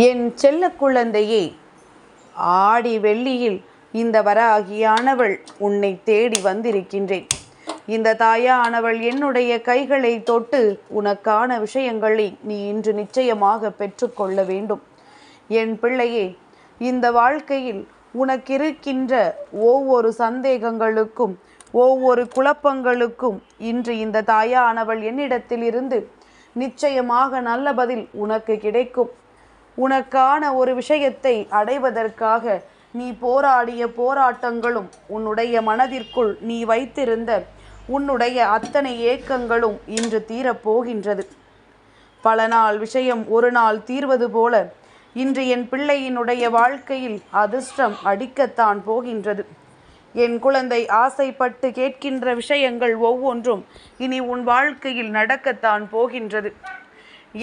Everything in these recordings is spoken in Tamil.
என் செல்ல குழந்தையே, ஆடி வெள்ளியில் இந்த வராகியானவள் உன்னை தேடி வந்திருக்கின்றேன். இந்த தாயானவள் என்னுடைய கைகளை தொட்டு உனக்கான விஷயங்களை நீ இன்று நிச்சயமாக பெற்றுக்கொள்ள வேண்டும். என் பிள்ளையே, இந்த வாழ்க்கையில் உனக்கிருக்கின்ற ஒவ்வொரு சந்தேகங்களுக்கும் ஒவ்வொரு குழப்பங்களுக்கும் இன்று இந்த தாயானவள் என்னிடத்திலிருந்து நிச்சயமாக நல்ல பதில் உனக்கு கிடைக்கும். உனக்கான ஒரு விஷயத்தை அடைவதற்காக நீ போராடிய போராட்டங்களும் உன்னுடைய மனதிற்குள் நீ வைத்திருந்த உன்னுடைய அத்தனை ஏக்கங்களும் இன்று தீரப்போகின்றது. பல நாள் விஷயம் ஒரு நாள் தீர்வது போல இன்று என் பிள்ளையினுடைய வாழ்க்கையில் அதிர்ஷ்டம் அடிக்கத்தான் போகின்றது. என் குழந்தை ஆசைப்பட்டு கேட்கின்ற விஷயங்கள் ஒவ்வொன்றும் இனி உன் வாழ்க்கையில் நடக்கத்தான் போகின்றது.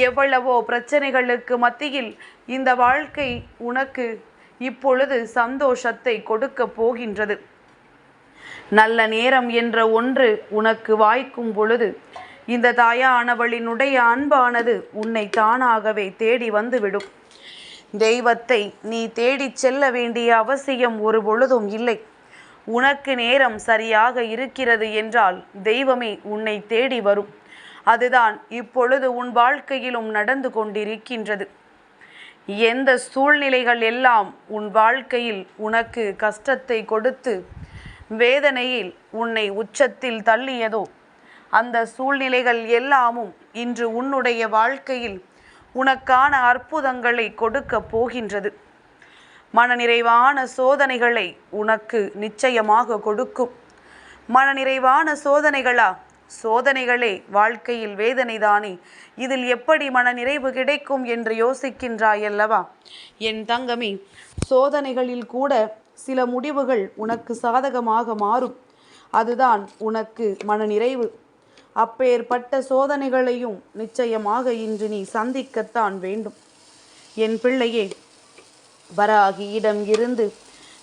எவ்வளவோ பிரச்சனைகளுக்கு மத்தியில் இந்த வாழ்க்கை உனக்கு இப்பொழுது சந்தோஷத்தை கொடுக்க போகின்றது. நல்ல நேரம் என்ற ஒன்று உனக்கு வாய்க்கும் பொழுது இந்த தாயானவளினுடைய அன்பானது உன்னை தானாகவே தேடி வந்துவிடும். தெய்வத்தை நீ தேடி செல்ல வேண்டிய அவசியம் ஒரு பொழுதும் இல்லை. உனக்கு நேரம் சரியாக இருக்கிறது என்றால் தெய்வமே உன்னை தேடி வரும். அதுதான் இப்பொழுது உன் வாழ்க்கையிலும் நடந்து கொண்டிருக்கின்றது. எந்த சூழ்நிலைகள் எல்லாம் உன் வாழ்க்கையில் உனக்கு கஷ்டத்தை கொடுத்து வேதனையில் உன்னை உச்சத்தில் தள்ளியதோ அந்த சூழ்நிலைகள் எல்லாமும் இன்று உன்னுடைய வாழ்க்கையில் உனக்கான அற்புதங்களை கொடுக்க போகின்றது. மனநிறைவான சோதனைகளை உனக்கு நிச்சயமாக கொடுக்கும். மனநிறைவான சோதனைகளா? சோதனைகளே வாழ்க்கையில் வேதனைதானே. இதில் எப்படி மனநிறைவு கிடைக்கும் என்று யோசிக்கின்றாயல்லவா? என் தங்கமே, சோதனைகளில் கூட சில முடிவுகள் உனக்கு சாதகமாக மாறும். அதுதான் உனக்கு மனநிறைவு. அப்பேற்பட்ட சோதனைகளையும் நிச்சயமாக இன்று நீ சந்திக்கத்தான் வேண்டும். என் பிள்ளையே, வராகியிடம் இருந்து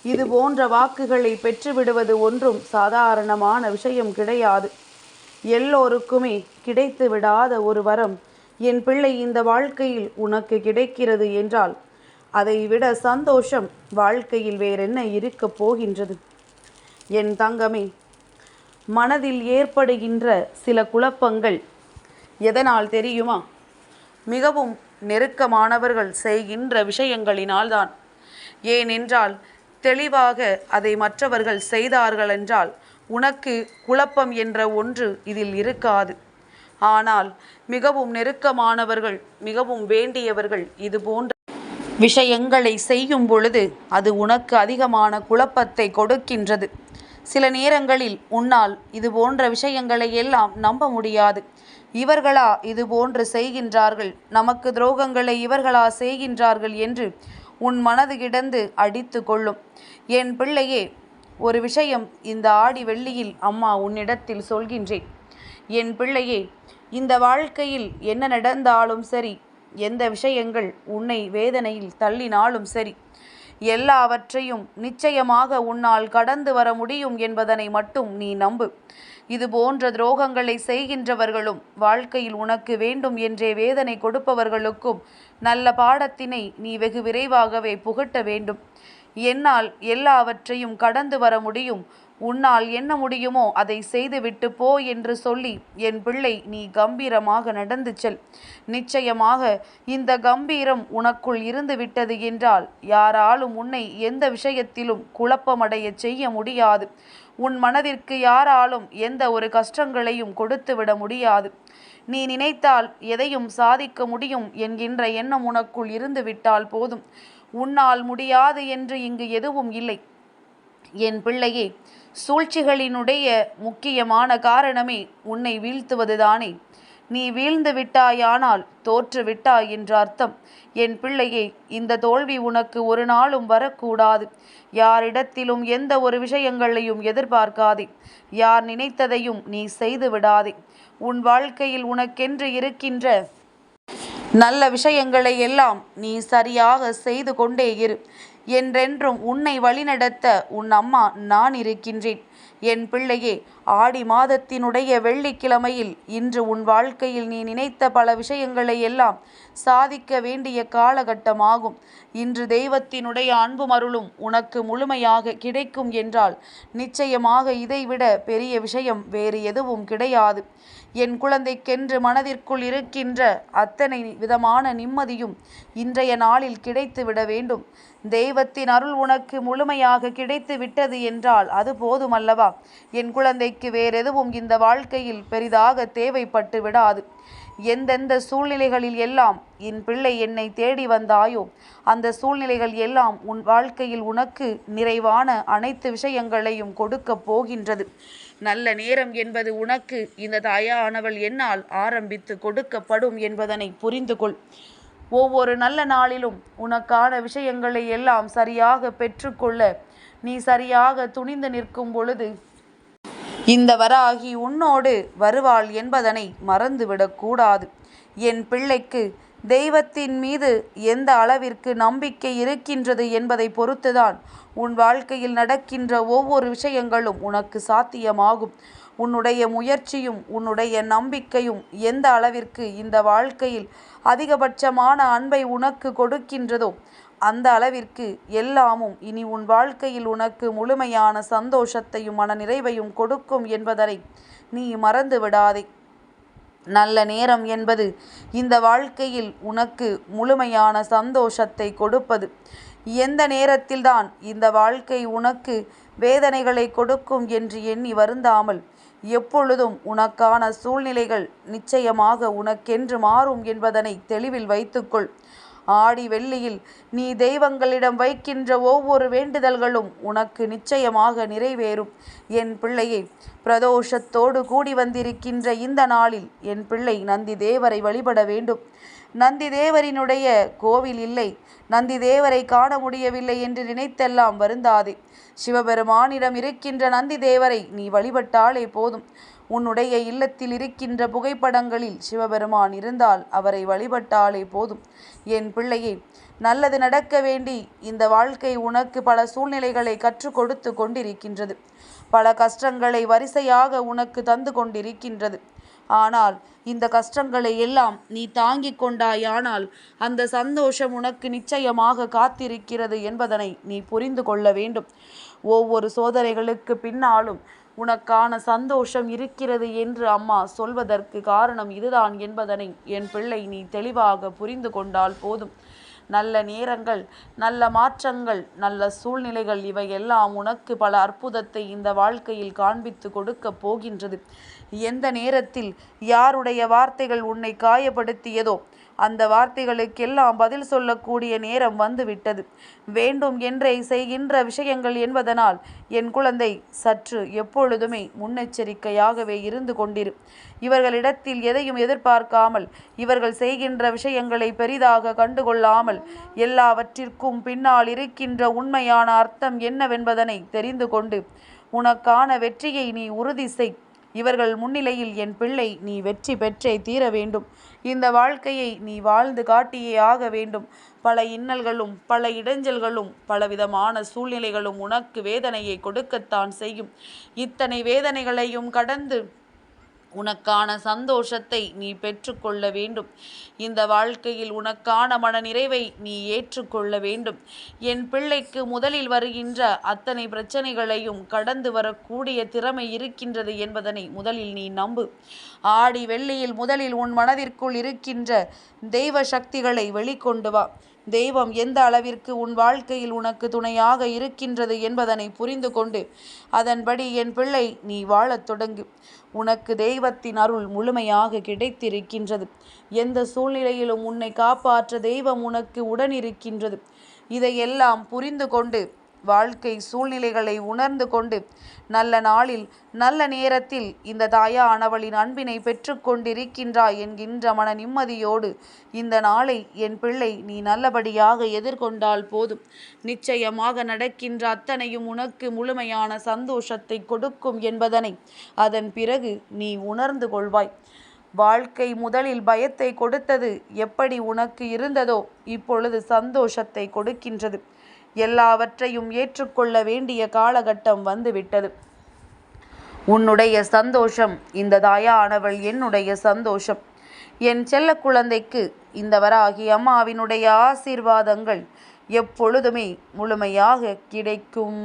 இது போன்ற வாக்குகளை பெற்றுவிடுவது ஒன்றும் சாதாரணமான விஷயம் கிடையாது. எல்லோருக்குமே கிடைத்து விடாத ஒரு வரம் என் பிள்ளை இந்த வாழ்க்கையில் உனக்கு கிடைக்கிறது என்றால் அதை விட சந்தோஷம் வாழ்க்கையில் வேறென்ன இருக்கப் போகின்றது? என் தங்கமே, மனதில் ஏற்படுகின்ற சில குழப்பங்கள் எதனால் தெரியுமா? மிகவும் நெருக்கமானவர்கள் செய்கின்ற விஷயங்களினால்தான். ஏனென்றால் தெளிவாக அதை மற்றவர்கள் செய்தார்கள் என்றால் உனக்கு குழப்பம் என்ற ஒன்று இதில் இருக்காது. ஆனால் மிகவும் நெருக்கமானவர்கள், மிகவும் வேண்டியவர்கள் இது போன்ற விஷயங்களை செய்யும் பொழுது அது உனக்கு அதிகமான குழப்பத்தை கொடுக்கின்றது. சில நேரங்களில் உன்னால் இது போன்ற விஷயங்களை எல்லாம் நம்ப முடியாது. இவர்களா இது போன்று செய்கின்றார்கள், நமக்கு துரோகங்களை இவர்களா செய்கின்றார்கள் என்று உன் மனது கிடந்து அடித்து கொள்ளும். என் பிள்ளையே, ஒரு விஷயம் இந்த ஆடி வெள்ளியில் அம்மா உன்னிடத்தில் சொல்கின்றேன். என் பிள்ளையே, இந்த வாழ்க்கையில் என்ன நடந்தாலும் சரி, எந்த விஷயங்கள் உன்னை வேதனையில் தள்ளினாலும் சரி, எல்லாவற்றையும் நிச்சயமாக உன்னால் கடந்து வர முடியும் என்பதனை மட்டும் நீ நம்பு. இது போன்ற துரோகங்களை செய்கின்றவர்களும் வாழ்க்கையில் உனக்கு வேண்டும் என்றே வேதனை கொடுப்பவர்களுக்கும் நல்ல பாடத்தினை நீ வெகு விரைவாகவே புகட்ட வேண்டும். என்னால் எல்லாவற்றையும் கடந்து வர முடியும், உன்னால் என்ன முடியுமோ அதை செய்துவிட்டு போ என்று சொல்லி என் பிள்ளை நீ கம்பீரமாக நடந்து செல். நிச்சயமாக இந்த கம்பீரம் உனக்குள் இருந்து விட்டது என்றால் யாராலும் உன்னை எந்த விஷயத்திலும் குழப்பமடைய செய்ய முடியாது. உன் மனதிற்கு யாராலும் எந்த ஒரு கஷ்டங்களையும் கொடுத்து விட முடியாது. நீ நினைத்தால் எதையும் சாதிக்க முடியும் என்கின்ற எண்ணம் உனக்குள் இருந்து விட்டால் போதும். உன்னால் முடியாது என்று இங்கு எதுவும் இல்லை. என் பிள்ளையே, சூழ்ச்சிகளினுடைய முக்கியமான காரணமே உன்னை வீழ்த்துவதுதானே. நீ வீழ்ந்து விட்டாயானால் தோற்று விட்டாய் என்று அர்த்தம். என் பிள்ளையே, இந்த தோல்வி உனக்கு ஒரு நாளும் வரக்கூடாது. யாரிடத்திலும் எந்த ஒரு விஷயங்களையும் எதிர்பார்க்காதே. யார் நினைத்ததையும் நீ செய்து விடாதே. உன் வாழ்க்கையில் உனக்கென்று இருக்கின்ற நல்ல விஷயங்களை எல்லாம் நீ சரியாக செய்து கொண்டே இரு. என்றென்றும் உன்னை வழிநடத்த உன் அம்மா நான் இருக்கின்றேன். என் பிள்ளையே, ஆடி மாதத்தினுடைய வெள்ளிக்கிழமையில் இன்று உன் வாழ்க்கையில் நீ நினைத்த பல விஷயங்களை எல்லாம் சாதிக்க வேண்டிய காலகட்டமாகும். இன்று தெய்வத்தினுடைய அன்பும் அருளும் உனக்கு முழுமையாக கிடைக்கும் என்றால் நிச்சயமாக இதைவிட பெரிய விஷயம் வேறு எதுவும் கிடையாது. என் குழந்தைக்கென்று மனதிற்குள் இருக்கின்ற அத்தனை விதமான நிம்மதியும் இன்றைய நாளில் கிடைத்துவிட வேண்டும். தெய்வத்தின் அருள் உனக்கு முழுமையாக கிடைத்து விட்டது என்றால் அது போதுமல்லவா? என் குழந்தைக்கு வேறெதுவும் இந்த வாழ்க்கையில் பெரிதாக தேவைப்பட்டு விடாது. எந்தெந்த சூழ்நிலைகளில் எல்லாம் என் பிள்ளை என்னை தேடி வந்தாயோ அந்த சூழ்நிலைகள் எல்லாம் உன் வாழ்க்கையில் உனக்கு நிறைவான அனைத்து விஷயங்களையும் கொடுக்கப் போகின்றது. நல்ல நேரம் என்பது உனக்கு இந்த தாயானவள் என்னால் ஆரம்பித்து கொடுக்கப்படும் என்பதனை புரிந்து கொள். ஒவ்வொரு நல்ல நாளிலும் உனக்கான விஷயங்களை எல்லாம் சரியாக பெற்றுக்கொள்ள நீ சரியாக துணிந்து நிற்கும் பொழுது இந்த வராகி உன்னோடு வருவாள் என்பதனை மறந்துவிடக்கூடாது. என் பிள்ளைக்கு தெய்வத்தின் மீது எந்த அளவிற்கு நம்பிக்கை இருக்கின்றது என்பதை பொறுத்துதான் உன் வாழ்க்கையில் நடக்கின்ற ஒவ்வொரு விஷயங்களும் உனக்கு சாத்தியமாகும். உன்னுடைய முயற்சியும் உன்னுடைய நம்பிக்கையும் எந்த அளவிற்கு இந்த வாழ்க்கையில் அதிகபட்சமான அன்பை உனக்கு கொடுக்கின்றதோ அந்த அளவிற்கு எல்லாமும் இனி உன் வாழ்க்கையில் உனக்கு முழுமையான சந்தோஷத்தையும் மன நிறைவையும் கொடுக்கும் என்பதனை நீ மறந்து விடாதே. நல்ல நேரம் என்பது இந்த வாழ்க்கையில் உனக்கு முழுமையான சந்தோஷத்தை கொடுப்பது. எந்த நேரத்தில்தான் இந்த வாழ்க்கை உனக்கு வேதனைகளை கொடுக்கும் என்று எண்ணி வருந்தாமல் எப்பொழுதும் உனக்கான சூழ்நிலைகள் நிச்சயமாக உனக்கென்று மாறும் என்பதனை தெளிவில் வைத்துக்கொள். ஆடி வெள்ளியில் நீ தெய்வங்களிடம் வைக்கின்ற ஒவ்வொரு வேண்டுதல்களும் உனக்கு நிச்சயமாக நிறைவேறும். என் பிள்ளையே, பிரதோஷத்தோடு கூடி வந்திருக்கின்ற இந்த நாளில் என் பிள்ளை நந்தி தேவரை வழிபட வேண்டும். நந்தி தேவரினுடைய கோவில் இல்லை, நந்தி தேவரை காண முடியவில்லை என்று நினைத்தெல்லாம் வருந்தாதே. சிவபெருமானிடம் இருக்கின்ற நந்தி தேவரை நீ வழிபட்டாலே போதும். உன்னுடைய இல்லத்தில் இருக்கின்ற புகைப்படங்களில் சிவபெருமான் இருந்தால் அவரை வழிபட்டாலே போதும். என் பிள்ளையே, நல்லது நடக்க வேண்டி இந்த வாழ்க்கை உனக்கு பல சூழ்நிலைகளை கற்றுக் கொடுத்து கொண்டிருக்கின்றது. பல கஷ்டங்களை வரிசையாக உனக்கு தந்து கொண்டிருக்கின்றது. ஆனால் இந்த கஷ்டங்களை எல்லாம் நீ தாங்கிக் கொண்டாயானால் அந்த சந்தோஷம் உனக்கு நிச்சயமாக காத்திருக்கிறது என்பதனை நீ புரிந்து கொள்ள வேண்டும். ஒவ்வொரு சோதனைகளுக்கு பின்னாலும் உனக்கான சந்தோஷம் இருக்கிறது என்று அம்மா சொல்வதற்கு காரணம் இதுதான் என்பதனை என் பிள்ளை நீ தெளிவாக புரிந்து கொண்டால் போதும். நல்ல நேரங்கள், நல்ல மாற்றங்கள், நல்ல சூழ்நிலைகள் இவையெல்லாம் உனக்கு பல அற்புதத்தை இந்த வாழ்க்கையில் காண்பித்து கொடுக்க போகின்றது. எந்த நேரத்தில் யாருடைய வார்த்தைகள் உன்னை காயப்படுத்தியதோ அந்த வார்த்தைகளுக்கெல்லாம் பதில் சொல்லக்கூடிய நேரம் வந்துவிட்டது. வேண்டும் என்றே செய்கின்ற விஷயங்கள் என்பதனால் என் குழந்தை சற்று எப்பொழுதுமே முன்னெச்சரிக்கையாகவே இருந்து கொண்டிரு. இவர்களிடத்தில் எதையும் எதிர்பார்க்காமல், இவர்கள் செய்கின்ற விஷயங்களை பெரிதாக கண்டுகொள்ளாமல், எல்லாவற்றிற்கும் பின்னால் இருக்கின்ற உண்மையான அர்த்தம் என்னவென்பதனை தெரிந்து கொண்டு உனக்கான வெற்றியை நீ உறுதி செய். இவர்கள் முன்னிலையில் என் பிள்ளை நீ வெற்றி பெற்றே தீர வேண்டும். இந்த வாழ்க்கையை நீ வாழ்ந்து காட்டியே ஆக வேண்டும். பல இன்னல்களும் பல இடைஞ்சல்களும் பலவிதமான சூழ்நிலைகளும் உனக்கு வேதனையை கொடுக்கத்தான் செய்யும். இத்தனை வேதனைகளையும் கடந்து உனக்கான சந்தோஷத்தை நீ பெற்றுக்கொள்ள வேண்டும். இந்த வாழ்க்கையில் உனக்கான மன நிறைவை நீ ஏற்றுக்கொள்ள வேண்டும். என் பிள்ளைக்கு முதலில் வருகின்ற அத்தனை பிரச்சனைகளையும் கடந்து வரக்கூடிய திறமை இருக்கின்றது என்பதனை முதலில் நீ நம்பு. ஆடி வெள்ளியில் முதலில் உன் மனதிற்குள் இருக்கின்ற தெய்வ சக்திகளை வெளிக்கொண்டு வா. தெய்வம் எந்த அளவிற்கு உன் வாழ்க்கையில் உனக்கு துணையாக இருக்கின்றது என்பதனை புரிந்து கொண்டு அதன்படி என் பிள்ளை நீ வாழத் தொடங்கு. உனக்கு தெய்வத்தின் அருள் முழுமையாக கிடைத்திருக்கின்றது. எந்த சூழ்நிலையிலும் உன்னை காப்பாற்ற தெய்வம் உனக்கு உடனிருக்கின்றது. இதையெல்லாம் புரிந்து கொண்டு வாழ்க்கை சூழ்நிலைகளை உணர்ந்து கொண்டு நல்ல நாளில் நல்ல நேரத்தில் இந்த தாயானவளின் அன்பினை பெற்று கொண்டிருக்கின்றாய் என்கின்ற மன நிம்மதியோடு இந்த நாளை என் பிள்ளை நீ நல்லபடியாக எதிர்கொண்டால் போதும். நிச்சயமாக நடக்கின்ற அத்தனையும் உனக்கு முழுமையான சந்தோஷத்தை கொடுக்கும் என்பதனை அதன் பிறகு நீ உணர்ந்து கொள்வாய். வாழ்க்கை முதலில் பயத்தை கொடுத்தது எப்படி உனக்கு இருந்ததோ இப்பொழுது சந்தோஷத்தை கொடுக்கின்றது. எல்லாவற்றையும் ஏற்றுக்கொள்ள வேண்டிய காலகட்டம் வந்துவிட்டது. உன்னுடைய சந்தோஷம் இந்த தாயானவள் என்னுடைய சந்தோஷம். என் செல்ல குழந்தைக்கு இந்த வராகி அம்மாவினுடைய ஆசீர்வாதங்கள் எப்பொழுதுமே முழுமையாக கிடைக்கும்.